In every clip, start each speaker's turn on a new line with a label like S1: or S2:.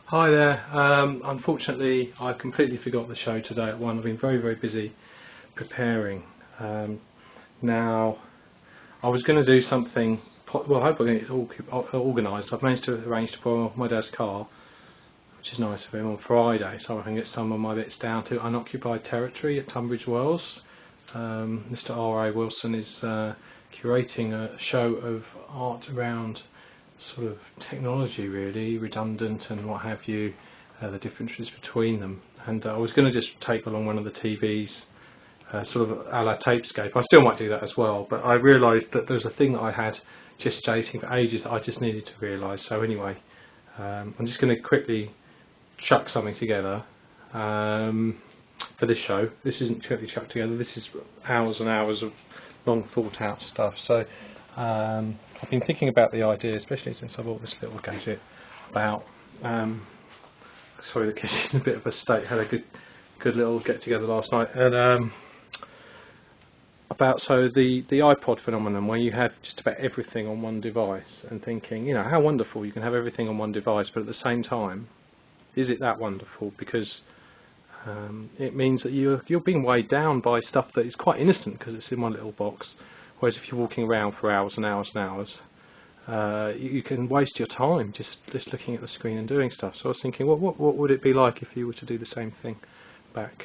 S1: Hi there. Unfortunately, I completely forgot the show today at 1. I've been very busy preparing. Now, I was going to do something, well, hopefully it's all organised. I've managed to arrange to borrow my dad's car, which is nice of him, on Friday, so I can get some of my bits down to unoccupied territory at Tunbridge Wells. Mr. R.A. Wilson is curating a show of art around sort of technology, really, redundant and what have you, the differences between them. And I was going to just take along one of the TVs, sort of a la Tapescape. I still might do that as well, but I realised that there's a thing that I had gestating for ages that I just needed to realise. So anyway, I'm just going to quickly chuck something together for this show. This isn't quickly chucked together, this is hours and hours of long thought out stuff. So I've been thinking about the idea, especially since I bought this little gadget, about sorry, the kitchen's in a bit of a state. Had a good little get together last night, and about the iPod phenomenon, where you have just about everything on one device, and thinking, you know, how wonderful you can have everything on one device, but at the same time, is it that wonderful? Because it means that you're being weighed down by stuff that is quite innocent because it's in one little box. Whereas if you're walking around for hours and hours and hours, you can waste your time just looking at the screen and doing stuff. So I was thinking, what would it be like if you were to do the same thing back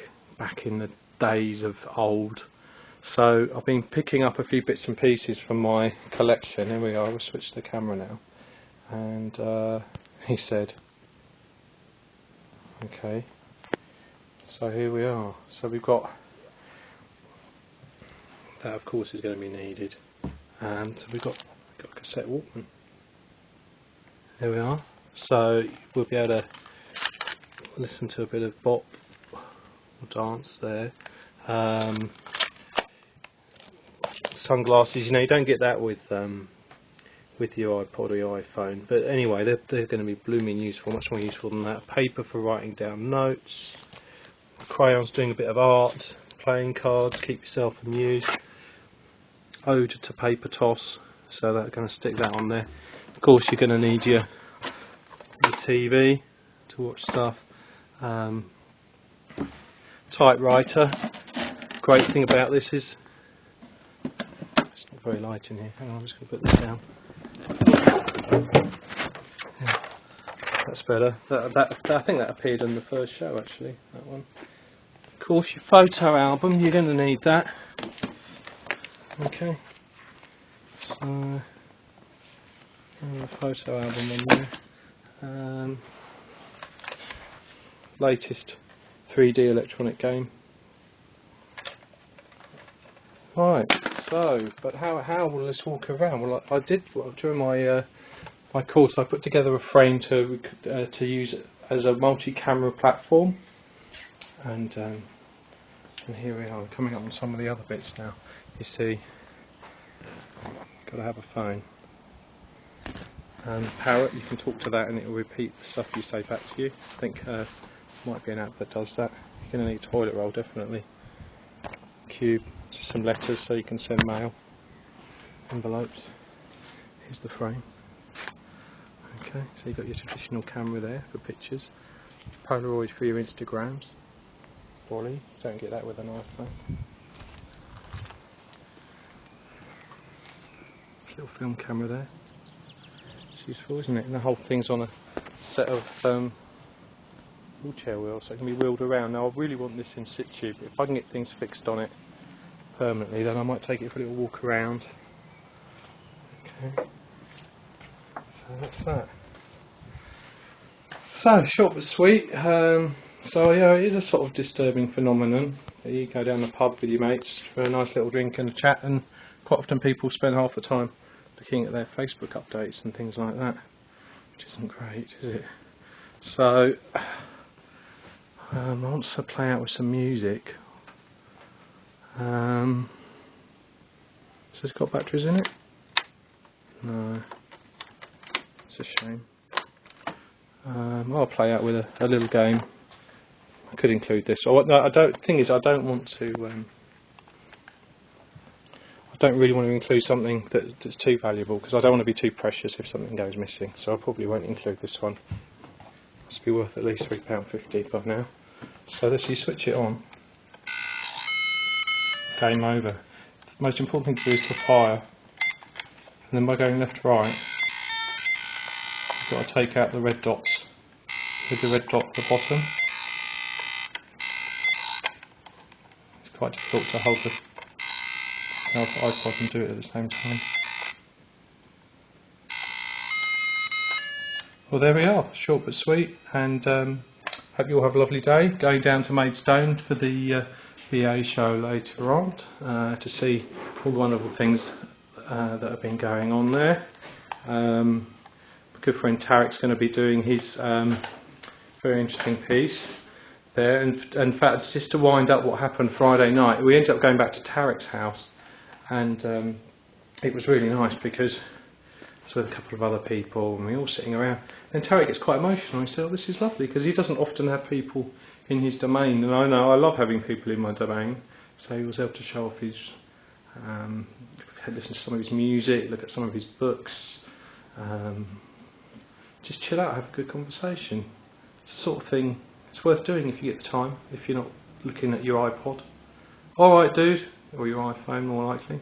S1: in the days of old? So I've been picking up a few bits and pieces from my collection. Here we are. We'll switch the camera now. And he said, okay. So here we are. So we've got that, of course, is going to be needed. So we've got a cassette Walkman. There we are. So we'll be able to listen to a bit of bop or dance there. Sunglasses, you know, you don't get that with your iPod or your iPhone. But anyway, they're going to be blooming useful, much more useful than that. Paper for writing down notes. Crayons doing a bit of art. Playing cards, keep yourself amused. Ode to paper toss, so that's going to stick that on there. Of course, you're going to need your TV to watch stuff. Typewriter. Great thing about this is it's not very light in here. Hang on, I'm just going to put this down. Yeah, that's better. I think that appeared in the first show, actually. That one. Of course, your photo album. You're going to need that. Okay, so a photo album on there. Latest 3D electronic game. Right. So, but how will this walk around? Well, I did during my my course. I put together a frame to use as a multi-camera platform, and here we are, coming up on some of the other bits now. You see, got to have a phone. Parrot, you can talk to that and it will repeat the stuff you say back to you. I think might be an app that does that. You're going to need a toilet roll, definitely. Cube, just some letters so you can send mail. Envelopes. Here's the frame. Okay, so you've got your traditional camera there for pictures. Polaroid for your Instagrams. Wally, don't get that with an iPhone. Little film camera there. It's useful, isn't it? And the whole thing's on a set of wheelchair wheels, so it can be wheeled around. Now I really want this in situ, but if I can get things fixed on it permanently, then I might take it for a little walk around. Okay. So that's that. So short but sweet. So yeah, it is a sort of disturbing phenomenon. You go down the pub with your mates for a nice little drink and a chat, and quite often people spend half the time looking at their Facebook updates and things like that, which isn't great, is it? So I want to play out with some music. So it's got batteries in it? No. It's a shame. I'll play out with a little game. I could include this. No, I don't. Thing is, I don't want to. I don't really want to include something that's too valuable, because I don't want to be too precious if something goes missing. So I probably won't include this one. Must be worth at least £3.50 by now. So let's you switch it on. Game over. The most important thing to do is to fire, and then by going left to right, you've got to take out the red dots with the red dot at the bottom. It's quite difficult to hold the iPod and do it at the same time. Well, there we are, short but sweet, and hope you all have a lovely day. Going down to Maidstone for the VA show later on to see all the wonderful things that have been going on there. My good friend Tarek's going to be doing his very interesting piece there. And in fact, just to wind up what happened Friday night, we ended up going back to Tarek's house, and it was really nice because I was with a couple of other people and we were all sitting around. And Tarek gets quite emotional. He said, "Oh, this is lovely," because he doesn't often have people in his domain, and I know I love having people in my domain. So he was able to show off his, listen to some of his music, look at some of his books, just chill out, have a good conversation. It's the sort of thing it's worth doing if you get the time, if you're not looking at your iPod. Alright dude, or your iPhone more likely.